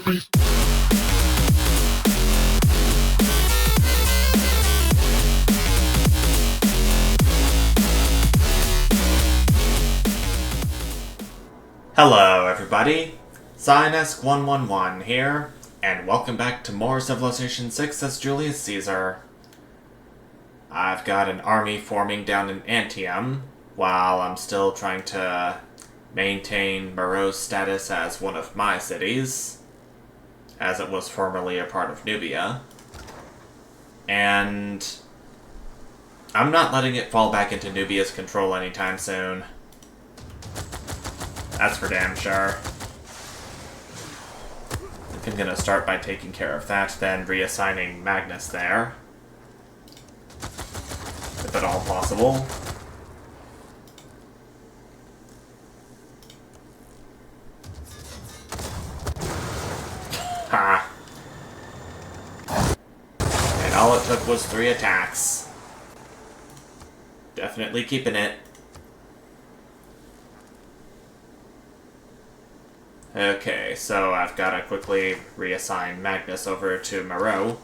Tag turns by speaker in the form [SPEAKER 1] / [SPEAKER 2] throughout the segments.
[SPEAKER 1] Hello everybody, Zionesk111 here, and welcome back to more Civilization 6 as Julius Caesar. I've got an army forming down in Antium, while I'm still trying to maintain Meroe's status as one of my cities, as it was formerly a part of Nubia. And I'm not letting it fall back into Nubia's control anytime soon. That's for damn sure. I think I'm gonna start by taking care of that, then reassigning Magnus there. If at all possible. Ha! And all it took was 3 attacks. Definitely keeping it. Okay, so I've got to quickly reassign Magnus over to Meroe.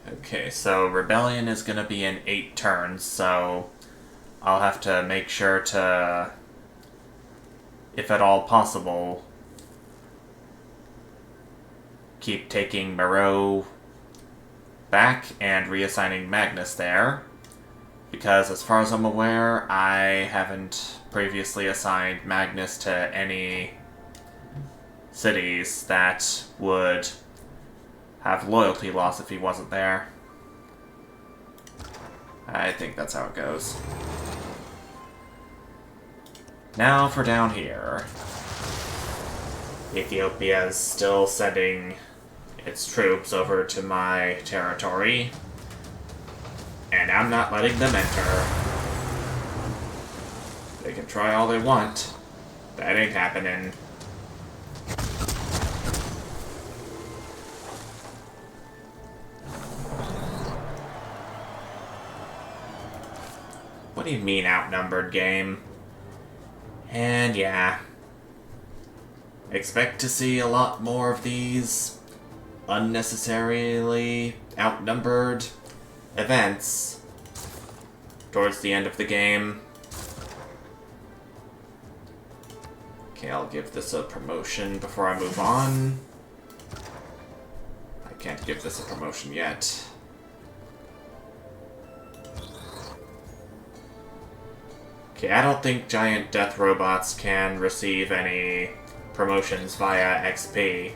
[SPEAKER 1] Okay, so Rebellion is going to be in 8 turns, so I'll have to make sure to, if at all possible, keep taking Meroe back and reassigning Magnus there. Because as far as I'm aware, I haven't previously assigned Magnus to any cities that would have loyalty loss if he wasn't there. I think that's how it goes. Now for down here. Ethiopia is still sending its troops over to my territory. And I'm not letting them enter. They can try all they want. That ain't happening. What do you mean outnumbered, game? And yeah. Expect to see a lot more of these unnecessarily outnumbered events towards the end of the game. Okay, I'll give this a promotion before I move on. I can't give this a promotion yet. Okay, I don't think giant death robots can receive any promotions via XP.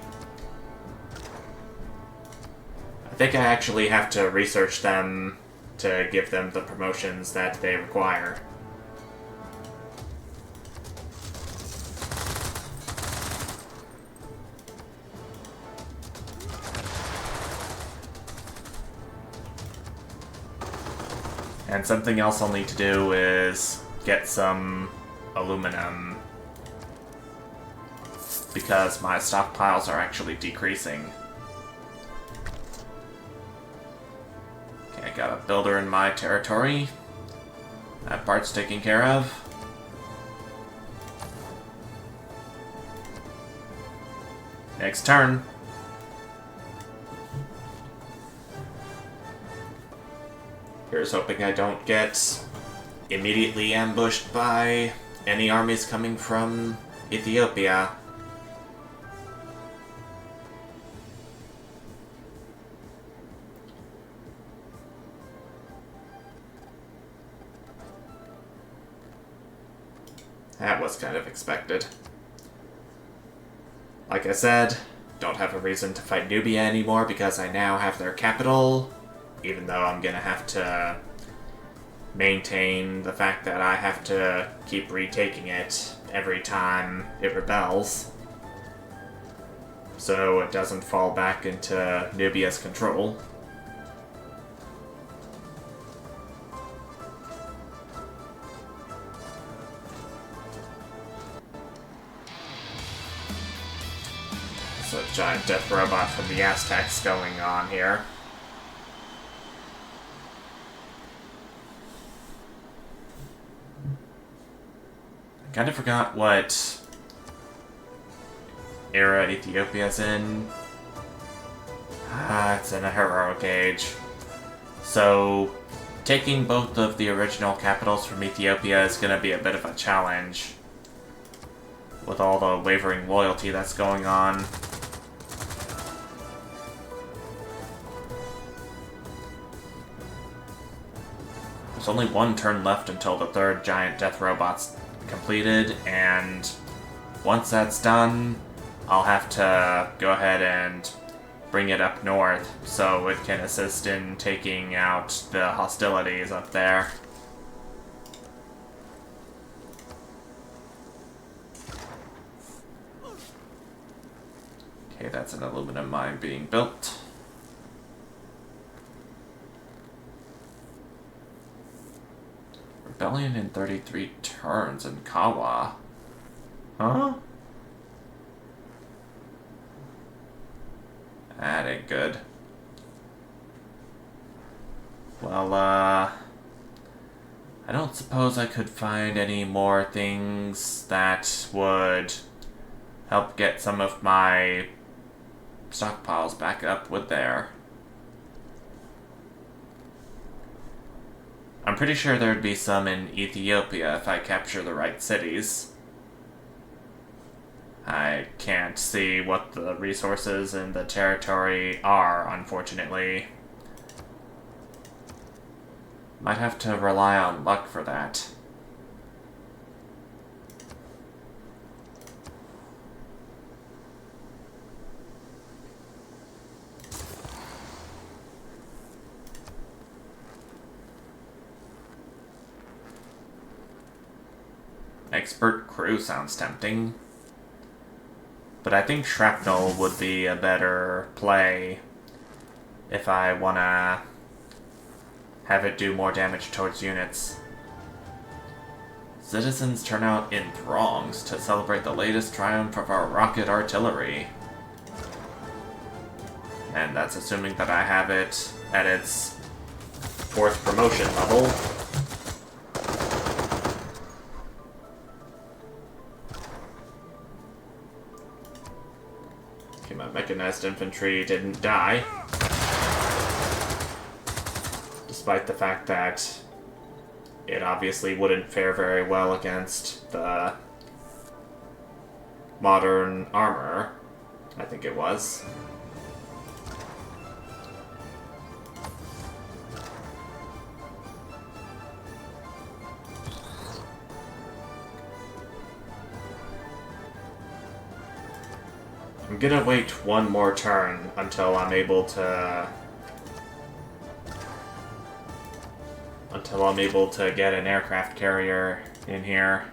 [SPEAKER 1] I think I actually have to research them to give them the promotions that they require. And something else I'll need to do is get some aluminum, because my stockpiles are actually decreasing. I got a builder in my territory. That part's taken care of. Next turn. Here's hoping I don't get immediately ambushed by any armies coming from Ethiopia. That was kind of expected. Like I said, don't have a reason to fight Nubia anymore because I now have their capital, even though I'm gonna have to maintain the fact that I have to keep retaking it every time it rebels, so it doesn't fall back into Nubia's control. So a giant death robot from the Aztecs going on here. Kind of forgot what era Ethiopia's in. It's in a heroic age. So, taking both of the original capitals from Ethiopia is going to be a bit of a challenge. With all the wavering loyalty that's going on. There's only one turn left until the third giant death robot's completed, and once that's done, I'll have to go ahead and bring it up north so it can assist in taking out the hostilities up there. Okay, that's an aluminum mine being built. Rebellion in 33 turns in Kawa. Huh? That ain't good. Well, I don't suppose I could find any more things that would help get some of my stockpiles back up, would there? I'm pretty sure there'd be some in Ethiopia if I capture the right cities. I can't see what the resources in the territory are, unfortunately. Might have to rely on luck for that. Expert crew sounds tempting. But I think shrapnel would be a better play if I want to have it do more damage towards units. Citizens turn out in throngs to celebrate the latest triumph of our rocket artillery. And that's assuming that I have it at its 4th promotion level. Okay, my mechanized infantry didn't die. Despite the fact that it obviously wouldn't fare very well against the modern armor, I think it was. I'm gonna wait one more turn until I'm able to get an aircraft carrier in here.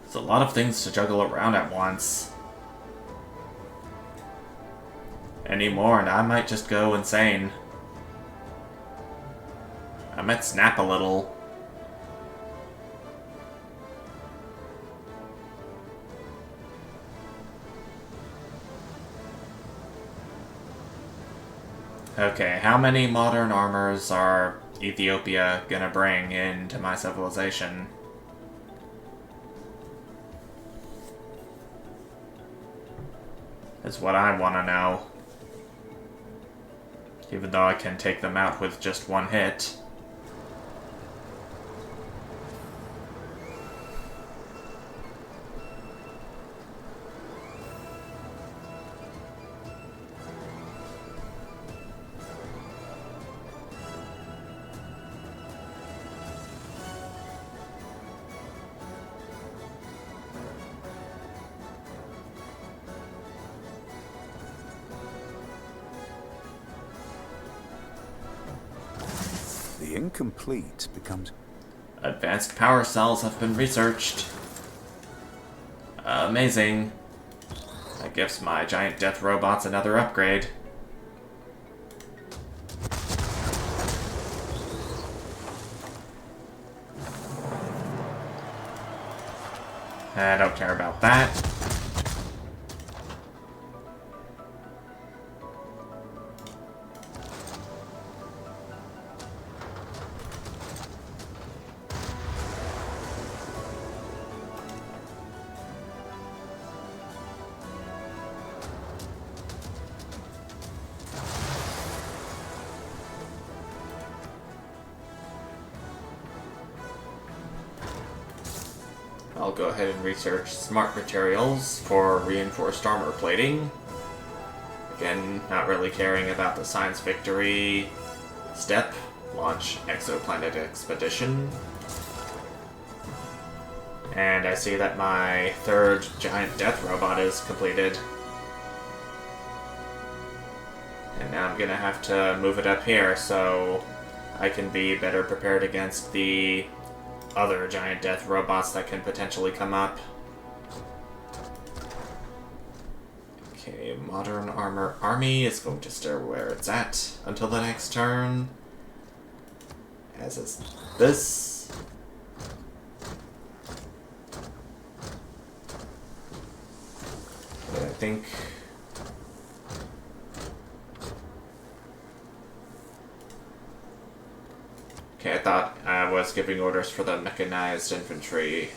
[SPEAKER 1] It's a lot of things to juggle around at once. Any more, and I might just go insane. I might snap a little. Okay, how many modern armors are Ethiopia gonna bring into my civilization? Is what I want to know. Even though I can take them out with just one hit.
[SPEAKER 2] The incomplete becomes...
[SPEAKER 1] Advanced power cells have been researched. Amazing. That gives my giant death robots another upgrade. I don't care about that. I'll go ahead and research smart materials for reinforced armor plating. Again, not really caring about the science victory step. Launch exoplanet expedition. And I see that my third giant death robot is completed. And now I'm gonna have to move it up here so I can be better prepared against the other giant death robots that can potentially come up. Okay, modern armor army is going to stay where it's at until the next turn. As is this. I think okay, I thought I was giving orders for the mechanized infantry.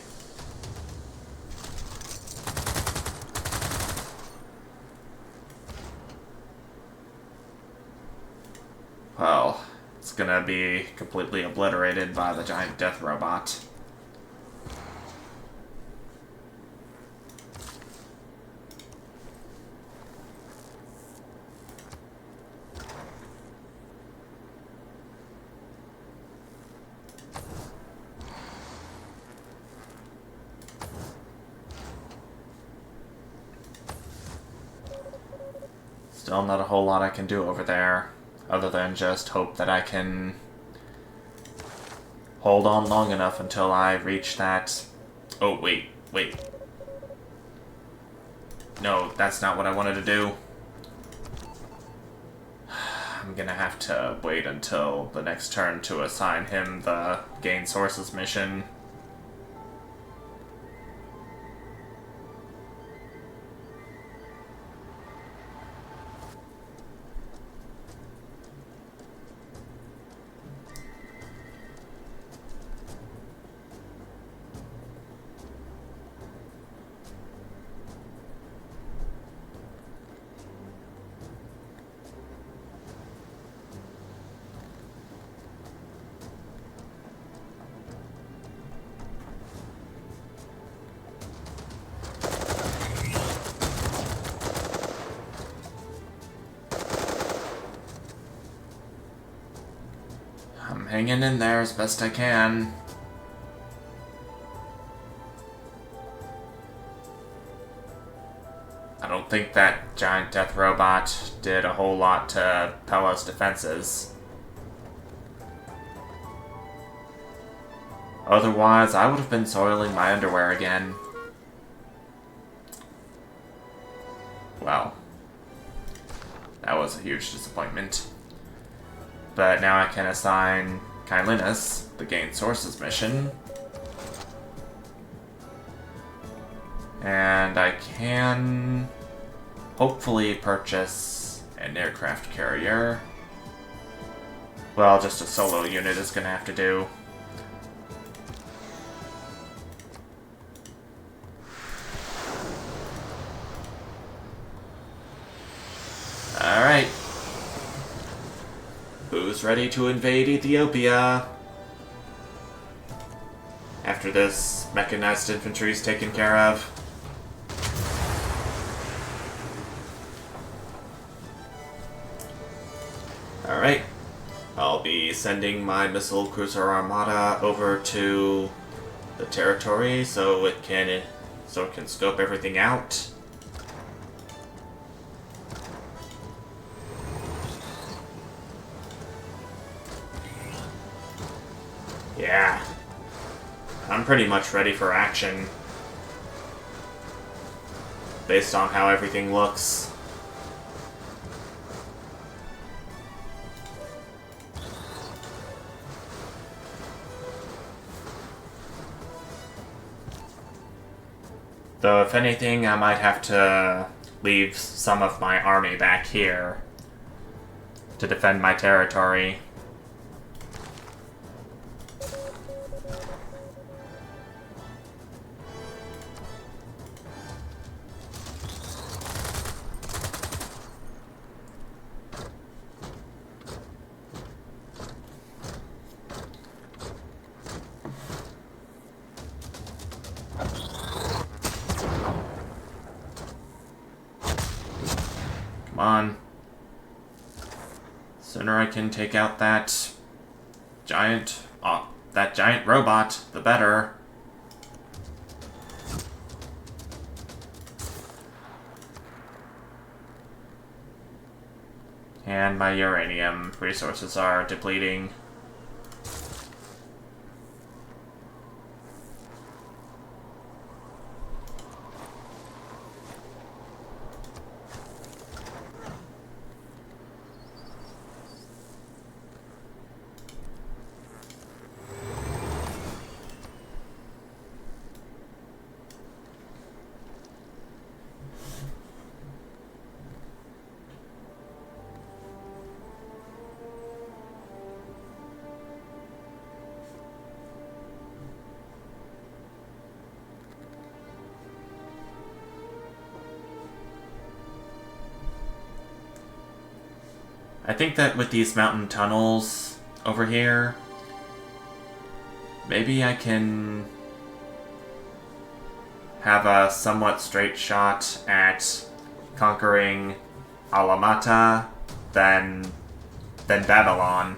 [SPEAKER 1] Well, it's gonna be completely obliterated by the giant death robot. Still not a whole lot I can do over there, other than just hope that I can hold on long enough until I reach that... Oh, wait. No, that's not what I wanted to do. I'm gonna have to wait until the next turn to assign him the Gain Sources mission. I'm hanging in there as best I can. I don't think that giant death robot did a whole lot to Pella's defenses. Otherwise, I would have been soiling my underwear again. Well, that was a huge disappointment. But now I can assign Kylinus the Gain Sources mission. And I can hopefully purchase an aircraft carrier. Well, just a solo unit is gonna have to do. Alright. Who's ready to invade Ethiopia? After this, mechanized infantry is taken care of. Alright. I'll be sending my missile cruiser armada over to the territory so it can scope everything out. Yeah. I'm pretty much ready for action. Based on how everything looks. Though, if anything, I might have to leave some of my army back here to defend my territory. Come on. Sooner I can take out that giant robot, the better. And my uranium resources are depleting. I think that with these mountain tunnels over here, maybe I can have a somewhat straight shot at conquering Alamata than Babylon.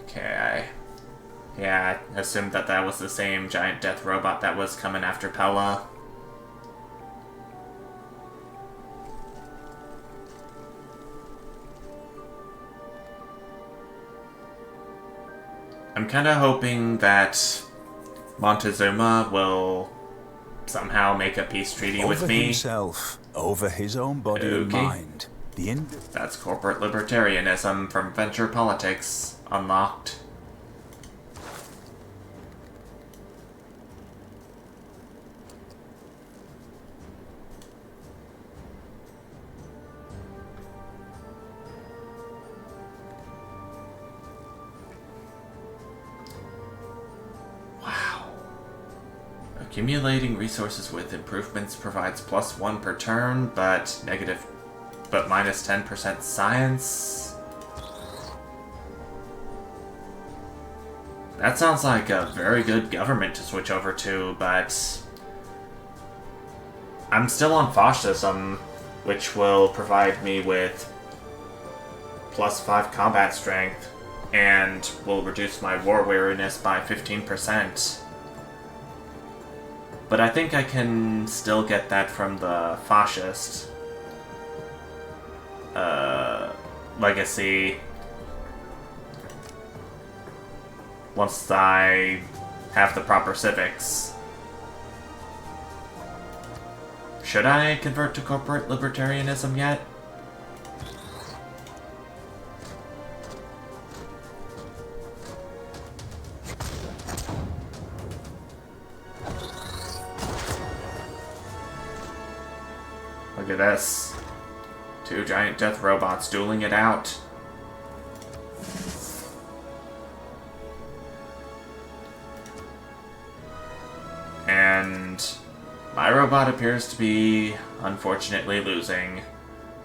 [SPEAKER 1] Okay, I assumed that was the same giant death robot that was coming after Pella. I'm kind of hoping that Montezuma will somehow make a peace treaty with me.
[SPEAKER 2] Himself, over his own body and mind.
[SPEAKER 1] That's corporate libertarianism from venture politics unlocked. Accumulating resources with improvements provides +1 per turn, but minus 10% science. That sounds like a very good government to switch over to, but I'm still on fascism, which will provide me with +5 combat strength and will reduce my war weariness by 15%. But I think I can still get that from the fascist legacy once I have the proper civics. Should I convert to corporate libertarianism yet? Look at this. 2 giant death robots dueling it out. And my robot appears to be, unfortunately, losing.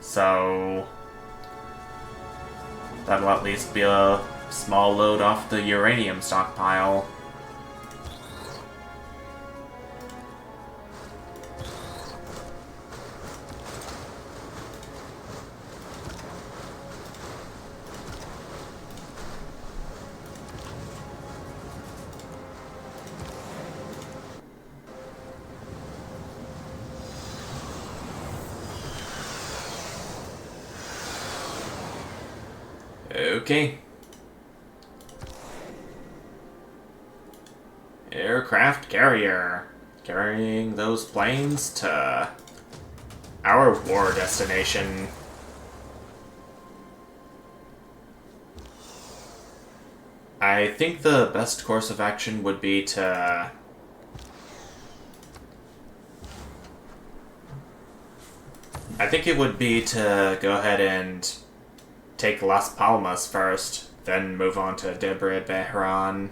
[SPEAKER 1] So that'll at least be a small load off the uranium stockpile. Okay. Aircraft carrier. Carrying those planes to our war destination. I think the best course of action would be to... I think it would be to go ahead and take Las Palmas first, then move on to Debre Behran.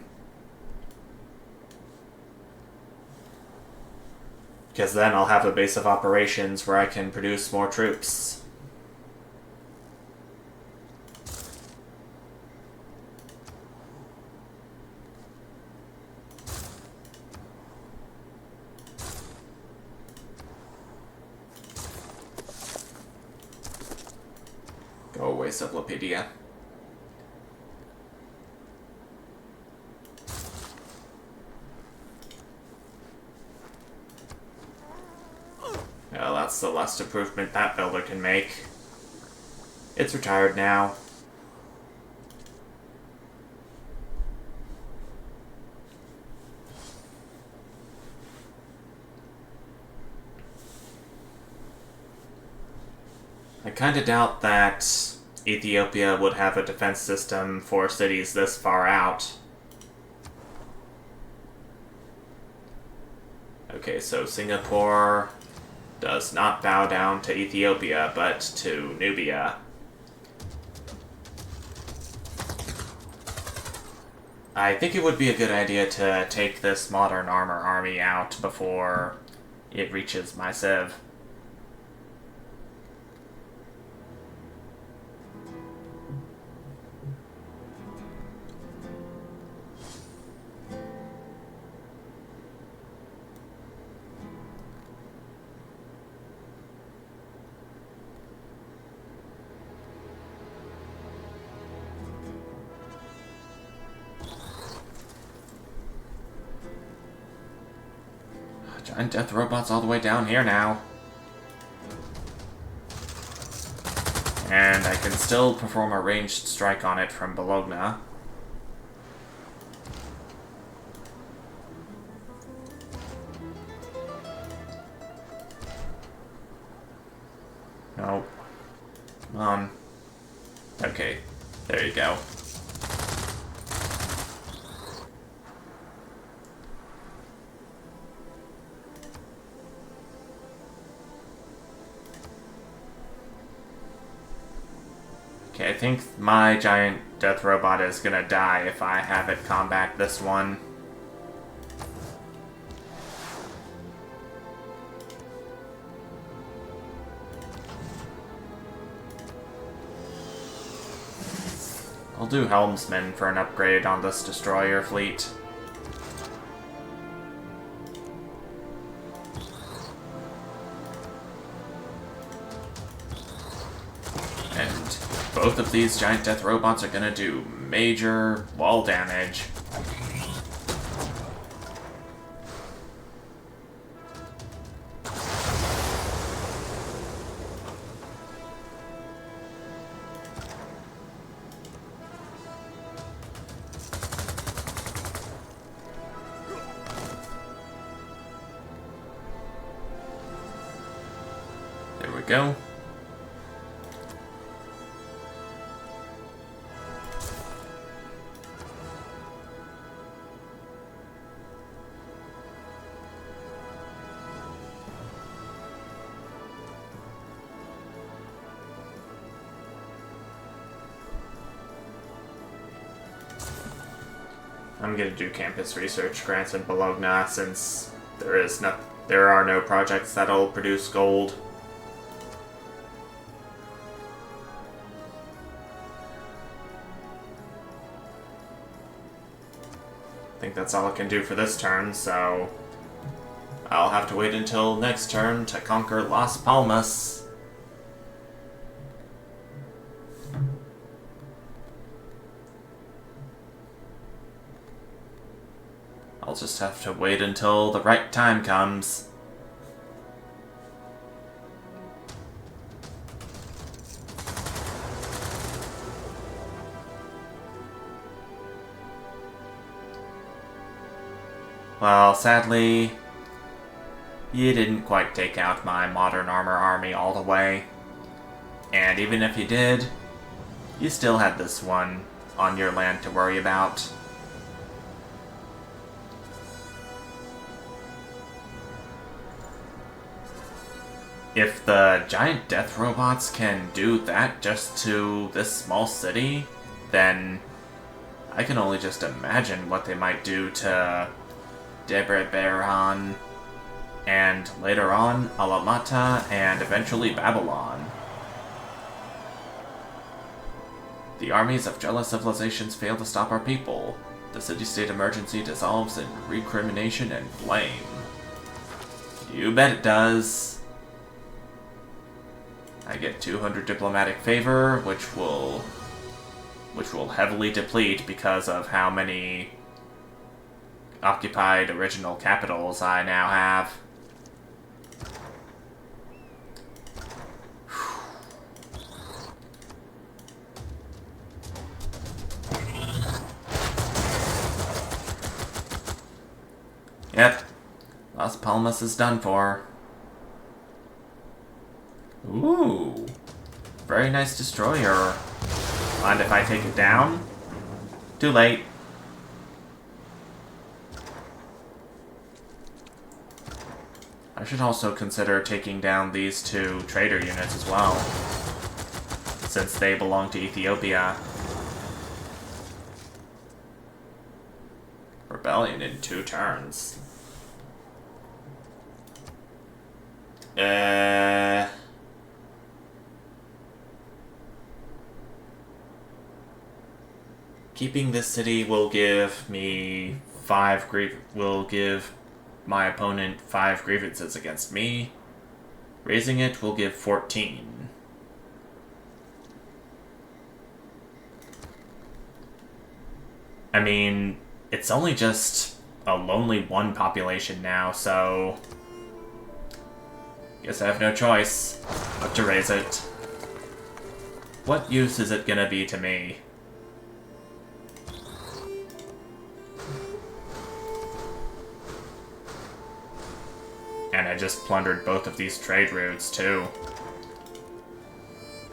[SPEAKER 1] Because then I'll have a base of operations where I can produce more troops. Go away, Cyclopedia. Well, that's the last improvement that builder can make. It's retired now. I kinda doubt that Ethiopia would have a defense system for cities this far out. Okay, so Singapore does not bow down to Ethiopia, but to Nubia. I think it would be a good idea to take this modern armor army out before it reaches my civ. Giant death robots all the way down here now. And I can still perform a ranged strike on it from Bologna. No. Come on. Okay, there you go. Okay, I think my giant death robot is gonna die if I have it combat this one. I'll do Helmsman for an upgrade on this destroyer fleet. And both of these giant death robots are gonna do major wall damage. There we go. I'm gonna do campus research grants in Bologna since there are no projects that'll produce gold. I think that's all I can do for this turn, so I'll have to wait until next turn to conquer Las Palmas. I'll just have to wait until the right time comes. Well, sadly, you didn't quite take out my modern armor army all the way. And even if you did, you still had this one on your land to worry about. if the giant death robots can do that just to this small city, then I can only just imagine what they might do to Debreberan, and later on, Alamata, and eventually Babylon. The armies of jealous civilizations fail to stop our people. The city-state emergency dissolves in recrimination and blame. You bet it does. I get 200 diplomatic favor, which will heavily deplete because of how many occupied original capitals I now have. Yep, Las Palmas is done for. Ooh, very nice destroyer. Mind if I take it down? Too late. I should also consider taking down these two trader units as well, since they belong to Ethiopia. Rebellion in 2 turns. Keeping this city will give me 5 will give my opponent 5 grievances against me. Raising it will give 14. I mean, it's only just a lonely 1 population now, so guess I have no choice but to raise it. What use is it gonna be to me? And I just plundered both of these trade routes, too.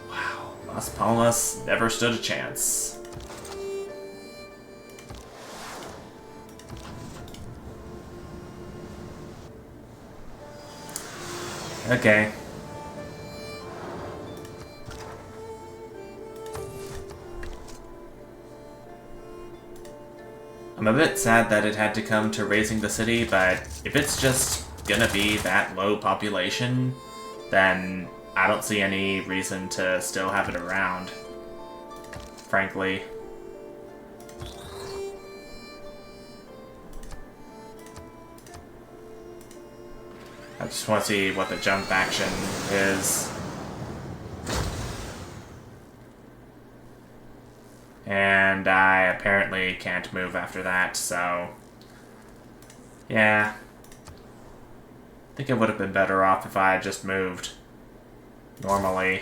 [SPEAKER 1] Wow, Las Palmas never stood a chance. Okay. I'm a bit sad that it had to come to raising the city, but if it's just gonna be that low population, then I don't see any reason to still have it around, frankly. I just want to see what the jump action is. And I apparently can't move after that, so yeah. I think it would have been better off if I had just moved normally.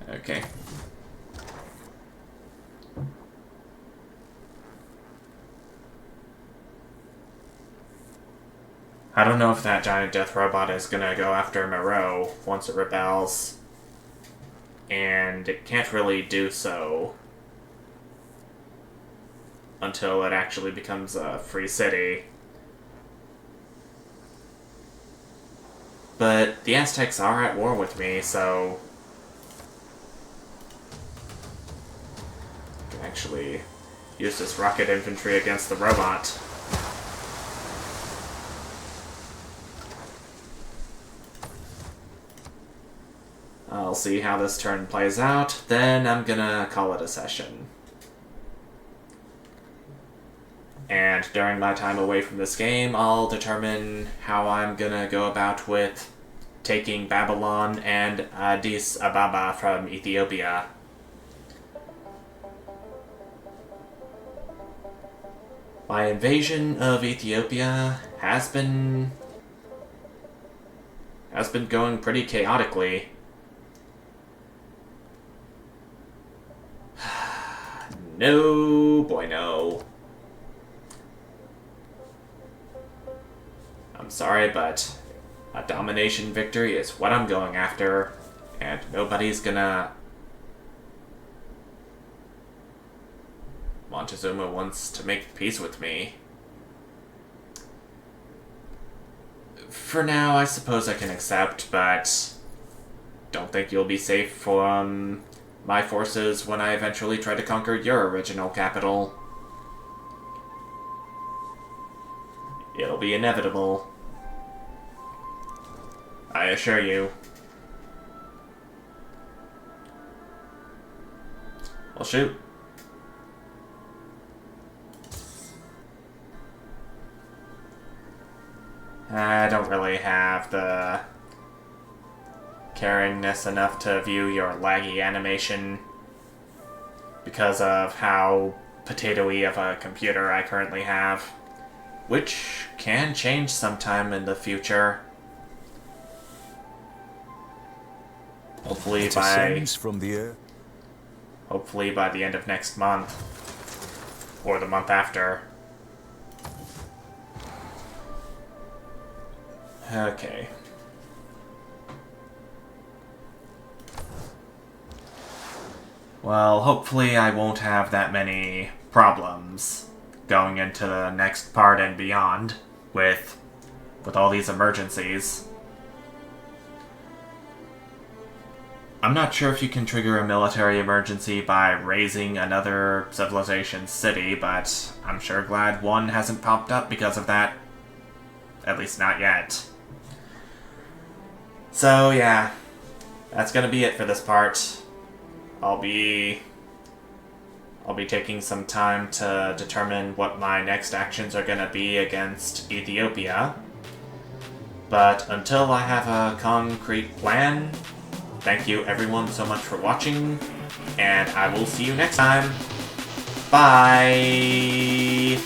[SPEAKER 1] Okay. I don't know if that giant death robot is gonna go after Moreau once it rebels. And it can't really do so until it actually becomes a free city. But the Aztecs are at war with me, so I can actually use this rocket infantry against the robot. I'll see how this turn plays out, then I'm gonna call it a session. And during my time away from this game, I'll determine how I'm gonna go about with taking Babylon and Addis Ababa from Ethiopia. My invasion of Ethiopia has been going pretty chaotically. No, boy, no. I'm sorry, but a domination victory is what I'm going after, and nobody's gonna want Montezuma wants to make peace with me. For now, I suppose I can accept, but don't think you'll be safe from my forces when I eventually try to conquer your original capital. It'll be inevitable. I assure you. Well, shoot. I don't really have the caringness enough to view your laggy animation because of how potato-y of a computer I currently have, which can change sometime in the future. Hopefully by the end of next month or the month after. Okay. Well, hopefully I won't have that many problems going into the next part and beyond with all these emergencies. I'm not sure if you can trigger a military emergency by raising another civilization city, but I'm sure glad one hasn't popped up because of that. At least not yet. So yeah, that's gonna be it for this part. I'll be taking some time to determine what my next actions are gonna be against Ethiopia. But until I have a concrete plan, thank you everyone so much for watching, and I will see you next time. Bye!